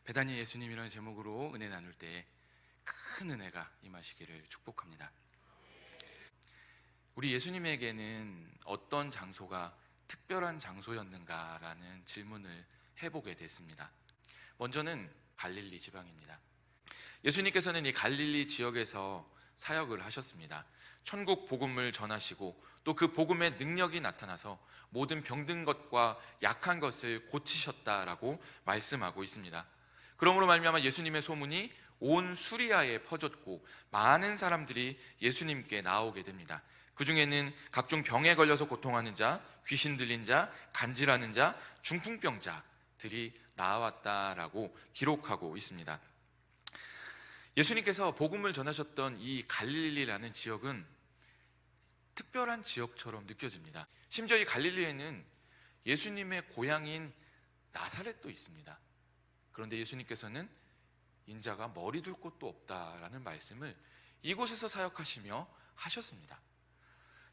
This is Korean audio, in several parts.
베다니 예수님이라는 제목으로 은혜 나눌 때 큰 은혜가 임하시기를 축복합니다. 우리 예수님에게는 어떤 장소가 특별한 장소였는가라는 질문을 해보게 됐습니다. 먼저는 갈릴리 지방입니다. 예수님께서는 이 갈릴리 지역에서 사역을 하셨습니다. 천국 복음을 전하시고 또 그 복음의 능력이 나타나서 모든 병든 것과 약한 것을 고치셨다라고 말씀하고 있습니다. 그러므로 말미암아 예수님의 소문이 온 수리아에 퍼졌고 많은 사람들이 예수님께 나오게 됩니다. 그 중에는 각종 병에 걸려서 고통하는 자, 귀신 들린 자, 간질하는 자, 중풍병자들이 나왔다라고 기록하고 있습니다. 예수님께서 복음을 전하셨던 이 갈릴리라는 지역은 특별한 지역처럼 느껴집니다. 심지어 이 갈릴리에는 예수님의 고향인 나사렛도 있습니다. 그런데 예수님께서는 인자가 머리 둘 곳도 없다라는 말씀을 이곳에서 사역하시며 하셨습니다.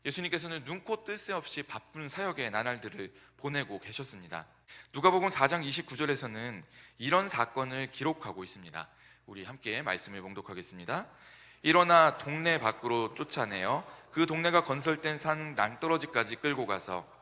예수님께서는 눈코 뜰 새 없이 바쁜 사역의 나날들을 보내고 계셨습니다. 누가복음 4장 29절에서는 이런 사건을 기록하고 있습니다. 우리 함께 말씀을 봉독하겠습니다. 일어나 동네 밖으로 쫓아내어 그 동네가 건설된 산 낭떠러지까지 끌고 가서,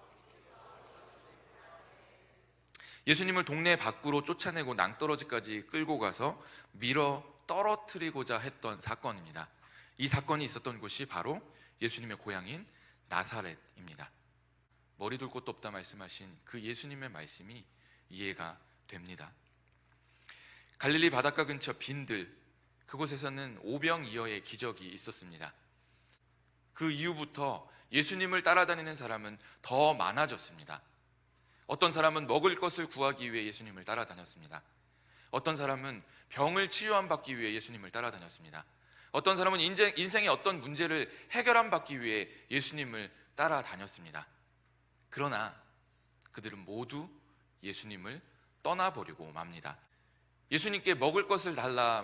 예수님을 동네 밖으로 쫓아내고 낭떠러지까지 끌고 가서 밀어 떨어뜨리고자 했던 사건입니다. 이 사건이 있었던 곳이 바로 예수님의 고향인 나사렛입니다. 머리 둘 곳도 없다 말씀하신 그 예수님의 말씀이 이해가 됩니다. 갈릴리 바닷가 근처 빈들, 그곳에서는 오병이어의 기적이 있었습니다. 그 이후부터 예수님을 따라다니는 사람은 더 많아졌습니다. 어떤 사람은 먹을 것을 구하기 위해 예수님을 따라다녔습니다. 어떤 사람은 병을 치유함 받기 위해 예수님을 따라다녔습니다. 어떤 사람은 인생의 어떤 문제를 해결함 받기 위해 예수님을 따라다녔습니다. 그러나 그들은 모두 예수님을 떠나버리고 맙니다. 예수님께 먹을 것을 달라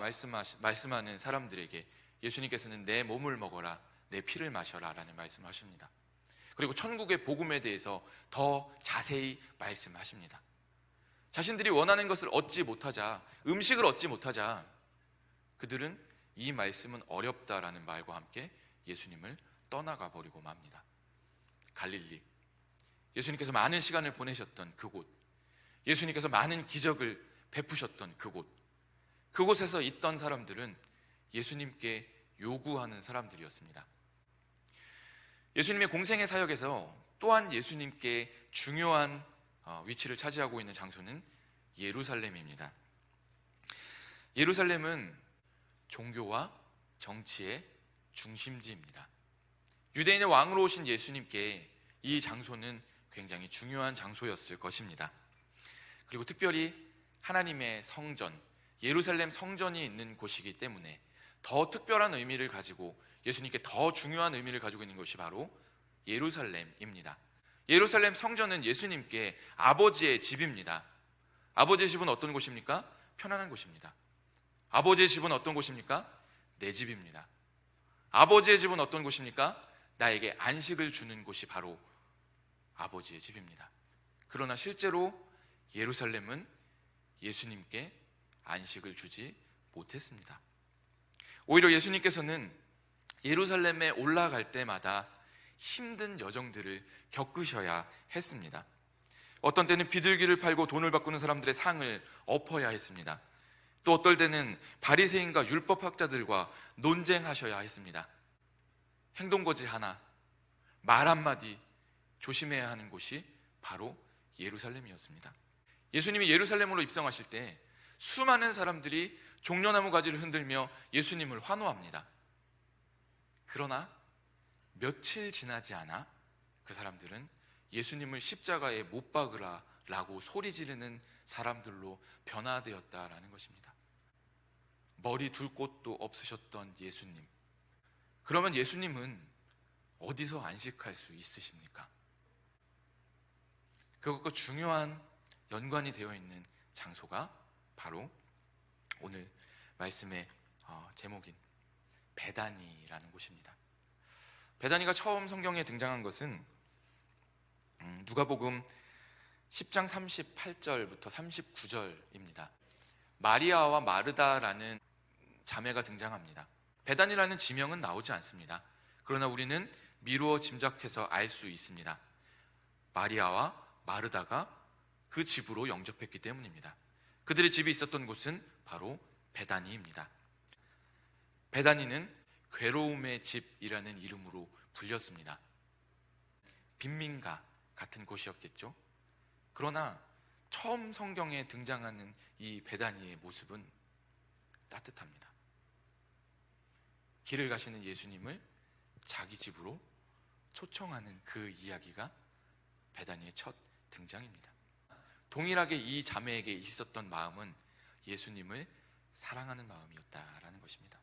말씀하는 사람들에게 예수님께서는 내 몸을 먹어라, 내 피를 마셔라 라는 말씀하십니다. 그리고 천국의 복음에 대해서 더 자세히 말씀하십니다. 자신들이 원하는 것을 얻지 못하자, 음식을 얻지 못하자 그들은 이 말씀은 어렵다라는 말과 함께 예수님을 떠나가 버리고 맙니다. 갈릴리, 예수님께서 많은 시간을 보내셨던 그곳, 예수님께서 많은 기적을 베푸셨던 그곳에서 있던 사람들은 예수님께 요구하는 사람들이었습니다. 예수님의 공생의 사역에서 또한 예수님께 중요한 위치를 차지하고 있는 장소는 예루살렘입니다. 예루살렘은 종교와 정치의 중심지입니다. 유대인의 왕으로 오신 예수님께 이 장소는 굉장히 중요한 장소였을 것입니다. 그리고 특별히 하나님의 성전, 예루살렘 성전이 있는 곳이기 때문에 더 특별한 의미를 가지고 예수님께 더 중요한 의미를 가지고 있는 것이 바로 예루살렘입니다. 예루살렘 성전은 예수님께 아버지의 집입니다. 아버지의 집은 어떤 곳입니까? 편안한 곳입니다. 아버지의 집은 어떤 곳입니까? 내 집입니다. 아버지의 집은 어떤 곳입니까? 나에게 안식을 주는 곳이 바로 아버지의 집입니다. 그러나 실제로 예루살렘은 예수님께 안식을 주지 못했습니다. 오히려 예수님께서는 예루살렘에 올라갈 때마다 힘든 여정들을 겪으셔야 했습니다. 어떤 때는 비둘기를 팔고 돈을 바꾸는 사람들의 상을 엎어야 했습니다. 또 어떨 때는 바리새인과 율법학자들과 논쟁하셔야 했습니다. 행동거지 하나, 말 한마디 조심해야 하는 곳이 바로 예루살렘이었습니다. 예수님이 예루살렘으로 입성하실 때 수많은 사람들이 종려나무 가지를 흔들며 예수님을 환호합니다. 그러나 며칠 지나지 않아 그 사람들은 예수님을 십자가에 못 박으라 라고 소리 지르는 사람들로 변화되었다라는 것입니다. 머리 둘 곳도 없으셨던 예수님, 그러면 예수님은 어디서 안식할 수 있으십니까? 그것과 중요한 연관이 되어 있는 장소가 바로 오늘 말씀의 제목인 베다니라는 곳입니다. 베다니가 처음 성경에 등장한 것은 누가복음 10장 38절부터 39절입니다. 마리아와 마르다라는 자매가 등장합니다. 베단이라는 지명은 나오지 않습니다. 그러나 우리는 미루어 짐작해서 알 수 있습니다. 마리아와 마르다가 그 집으로 영접했기 때문입니다. 그들의 집이 있었던 곳은 바로 베다니입니다. 베다니는 괴로움의 집이라는 이름으로 불렸습니다. 빈민가 같은 곳이었겠죠. 그러나 처음 성경에 등장하는 이 베다니의 모습은 따뜻합니다. 길을 가시는 예수님을 자기 집으로 초청하는 그 이야기가 베다니의 첫 등장입니다. 동일하게 이 자매에게 있었던 마음은 예수님을 사랑하는 마음이었다라는 것입니다.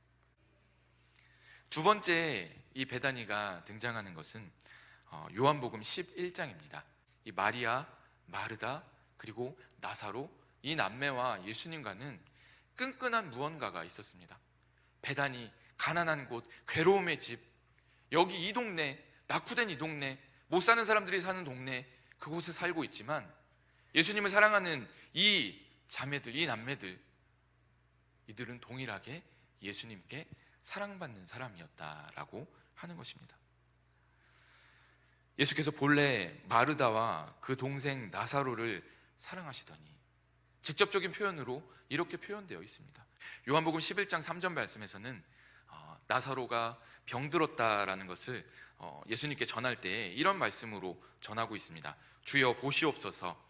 두 번째 이 베다니가 등장하는 것은 요한복음 11장입니다. 이 마리아, 마르다, 그리고 나사로, 이 남매와 예수님과는 끈끈한 무언가가 있었습니다. 베다니, 가난한 곳, 괴로움의 집, 여기 이 동네, 낙후된 이 동네, 못 사는 사람들이 사는 동네, 그곳에 살고 있지만 예수님을 사랑하는 이 자매들, 이 남매들, 이들은 동일하게 예수님께 사랑받는 사람이었다라고 하는 것입니다. 예수께서 본래 마르다와 그 동생 나사로를 사랑하시더니 직접적인 표현으로 이렇게 표현되어 있습니다. 요한복음 11장 3절 말씀에서는 나사로가 병들었다라는 것을 예수님께 전할 때 이런 말씀으로 전하고 있습니다. 주여 보시옵소서,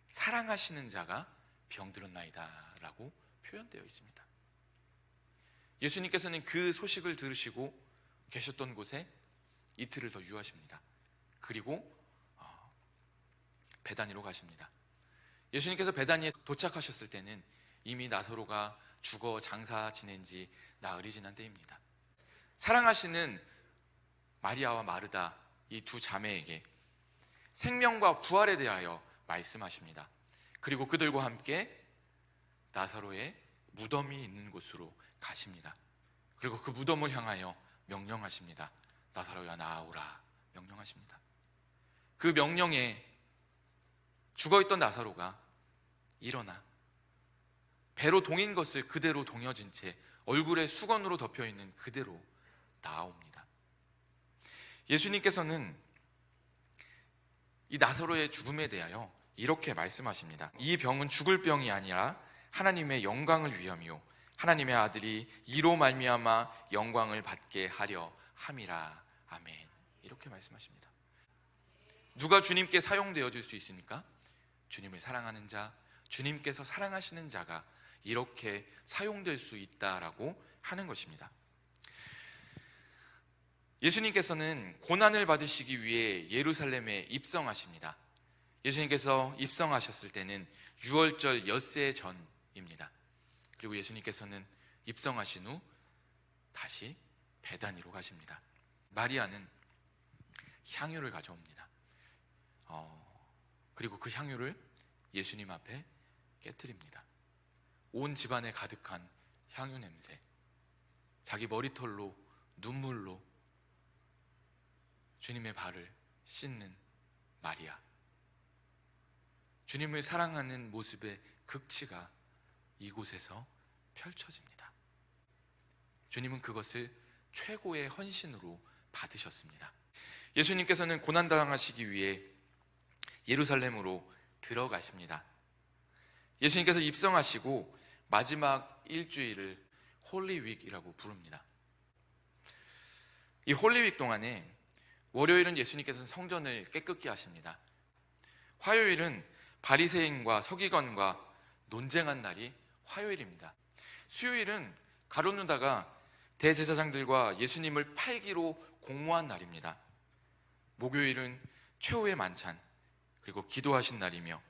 사랑하시는 자가 병들었나이다 라고 표현되어 있습니다. 예수님께서는 그 소식을 들으시고 계셨던 곳에 이틀을 더 유하십니다. 그리고 베다니로 가십니다. 예수님께서 베다니에 도착하셨을 때는 이미 나사로가 죽어 장사 지낸 지 나흘이 지난 때입니다. 사랑하시는 마리아와 마르다, 이 두 자매에게 생명과 부활에 대하여 말씀하십니다. 그리고 그들과 함께 나사로의 무덤이 있는 곳으로 가십니다. 그리고 그 무덤을 향하여 명령하십니다. 나사로야 나아오라 명령하십니다. 그 명령에 죽어있던 나사로가 일어나 배로 동인 것을 그대로 동여진 채 얼굴에 수건으로 덮여있는 그대로 나아옵니다. 예수님께서는 이 나사로의 죽음에 대하여 이렇게 말씀하십니다. 이 병은 죽을 병이 아니라 하나님의 영광을 위함이요 하나님의 아들이 이로 말미암아 영광을 받게 하려 함이라. 아멘. 이렇게 말씀하십니다. 누가 주님께 사용되어질 수 있습니까? 주님을 사랑하는 자, 주님께서 사랑하시는 자가 이렇게 사용될 수 있다라고 하는 것입니다. 예수님께서는 고난을 받으시기 위해 예루살렘에 입성하십니다. 예수님께서 입성하셨을 때는 유월절 엿새 전입니다. 그리고 예수님께서는 입성하신 후 다시 베다니로 가십니다. 마리아는 향유를 가져옵니다. 그리고 그 향유를 예수님 앞에 깨뜨립니다. 온 집안에 가득한 향유 냄새, 자기 머리털로 눈물로 주님의 발을 씻는 마리아, 주님을 사랑하는 모습의 극치가 이곳에서 펼쳐집니다. 주님은 그것을 최고의 헌신으로 받으셨습니다. 예수님께서는 고난당하시기 위해 예루살렘으로 들어가십니다. 예수님께서 입성하시고 마지막 일주일을 홀리윅이라고 부릅니다. 이 홀리윅 동안에 월요일은 예수님께서는 성전을 깨끗게 하십니다. 화요일은 바리새인과 서기관과 논쟁한 날이 화요일입니다. 수요일은 가룟 유다가 대제사장들과 예수님을 팔기로 공모한 날입니다. 목요일은 최후의 만찬, 그리고 기도하신 날이며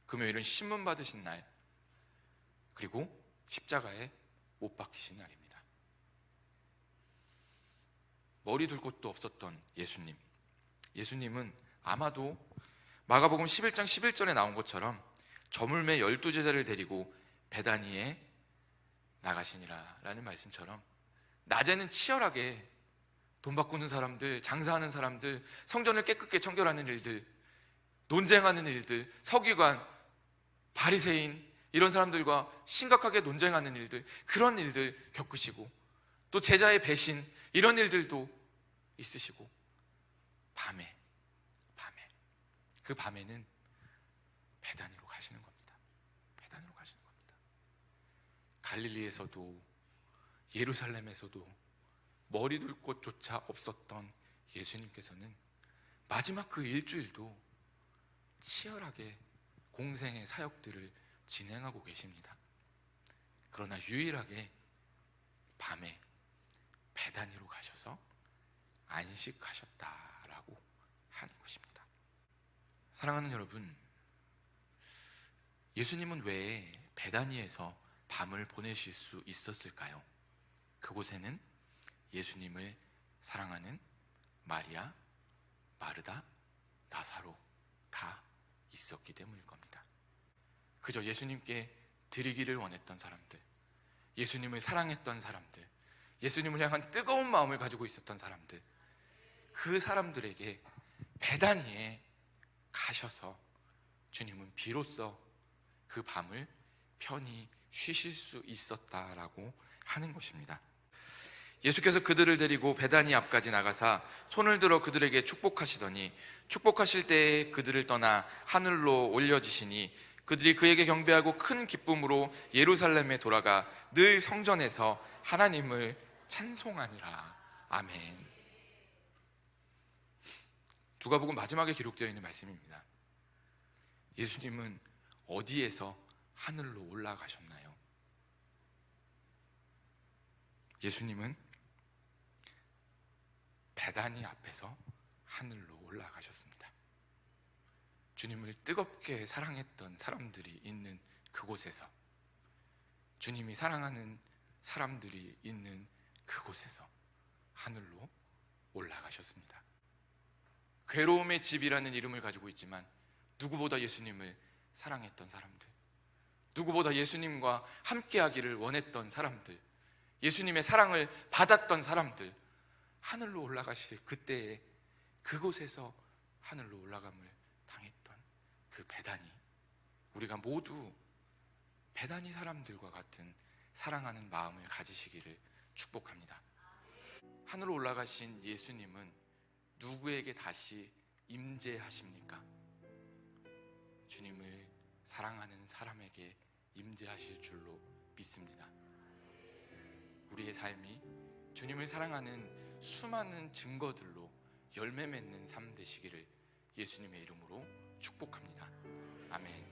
금요일은 신문 받으신 날, 그리고 십자가에 못 박히신 날입니다. 머리 둘 곳도 없었던 예수님은 아마도 마가복음 11장 11절에 나온 것처럼 저물매 12제자를 데리고 베다니에 나가시니라 라는 말씀처럼 낮에는 치열하게 돈 바꾸는 사람들, 장사하는 사람들, 성전을 깨끗게 청결하는 일들, 논쟁하는 일들, 서기관, 바리새인, 이런 사람들과 심각하게 논쟁하는 일들, 그런 일들 겪으시고, 또 제자의 배신, 이런 일들도 있으시고, 그 밤에는 베다니로 가시는 겁니다. 베다니로 가시는 겁니다. 갈릴리에서도 예루살렘에서도 머리 둘 곳조차 없었던 예수님께서는 마지막 그 일주일도 치열하게 공생의 사역들을 진행하고 계십니다. 그러나 유일하게 밤에 베다니로 가셔서 안식하셨다라고 하는 것입니다. 사랑하는 여러분, 예수님은 왜 베다니에서 밤을 보내실 수 있었을까요? 그곳에는 예수님을 사랑하는 마리아, 마르다, 나사로가 있었기 때문일 겁니다. 그저 예수님께 드리기를 원했던 사람들, 예수님을 사랑했던 사람들, 예수님을 향한 뜨거운 마음을 가지고 있었던 사람들, 그 사람들에게 베다니에 가셔서 주님은 비로소 그 밤을 편히 쉬실 수 있었다라고 하는 것입니다. 예수께서 그들을 데리고 베다니 앞까지 나가사 손을 들어 그들에게 축복하시더니 축복하실 때에 그들을 떠나 하늘로 올려지시니 그들이 그에게 경배하고 큰 기쁨으로 예루살렘에 돌아가 늘 성전에서 하나님을 찬송하니라. 아멘. 누가복음 마지막에 기록되어 있는 말씀입니다. 예수님은 어디에서 하늘로 올라가셨나요? 예수님은 베다니 앞에서 하늘로 올라가셨습니다. 주님을 뜨겁게 사랑했던 사람들이 있는 그곳에서, 주님이 사랑하는 사람들이 있는 그곳에서 하늘로 올라가셨습니다. 괴로움의 집이라는 이름을 가지고 있지만 누구보다 예수님을 사랑했던 사람들, 누구보다 예수님과 함께하기를 원했던 사람들, 예수님의 사랑을 받았던 사람들, 하늘로 올라가실 그때에 그곳에서 하늘로 올라감을 당했던 그 베다니, 우리가 모두 베다니 사람들과 같은 사랑하는 마음을 가지시기를 축복합니다. 하늘로 올라가신 예수님은 누구에게 다시 임재하십니까? 주님을 사랑하는 사람에게 임재하실 줄로 믿습니다. 우리의 삶이 주님을 사랑하는 수많은 증거들로 열매 맺는 삶 되시기를 예수님의 이름으로 축복합니다. 아멘.